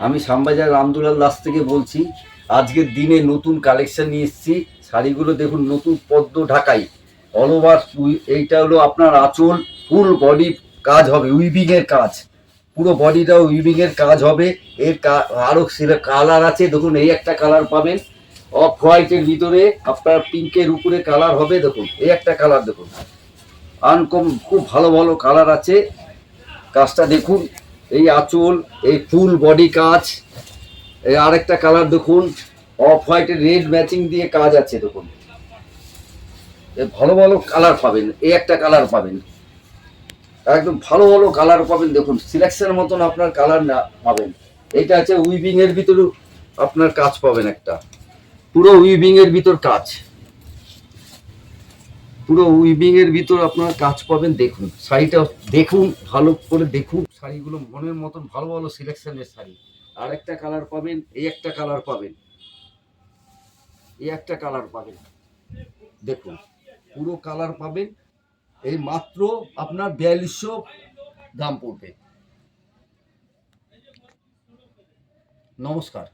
আমি শ্যামবাজার রামদুলাল দাস থেকে বলছি। আজকের দিনে নতুন কালেকশন নিয়ে এসেছি। শাড়িগুলো দেখুন, নতুন পদ্ম ঢাকাই, অল ওভার। এইটা হলো আপনার আঁচল, ফুল বডি কাজ হবে, উইভিংয়ের কাজ, পুরো বডিটাও উইভিংয়ের কাজ হবে। এর আরও কালার আছে, দেখুন এই একটা কালার পাবেন অফ হোয়াইটের ভিতরে, আপনার পিঙ্কের উপরে কালার হবে। দেখুন এই একটা কালার, দেখুন আনকম, খুব ভালো ভালো কালার আছে। কাজটা দেখুন, এই আঁচল, এই ফুল বডি কাজ। এই আরেকটা কালার দেখুন, অফ হোয়াইটের রেড ম্যাচিং দিয়ে কাজ আছে। দেখুন ভালো ভালো কালার পাবেন, এই একটা কালার পাবেন, একদম ভালো ভালো কালার পাবেন। দেখুন সিলেকশনের মতন আপনার কালার না পাবেন। এটা আছে উইভিং এর ভিতরে আপনার কাজ পাবেন, একটা পুরো উইভিং এর ভিতর কাজ, পুরো উইভিং এর ভিতর আপনার কাজ পাবেন। দেখুন শাড়িটা দেখুন, ভালো করে দেখুন, শাড়িগুলো মনের মতন ভালো ভালো সিলেকশনের শাড়ি। আর একটা কালার পাবেন, এই একটা কালার পাবেন, এই একটা কালার পাবেন। দেখুন পুরো কালার পাবেন। এই মাত্র আপনার 4200 দাম পড়বে। নমস্কার।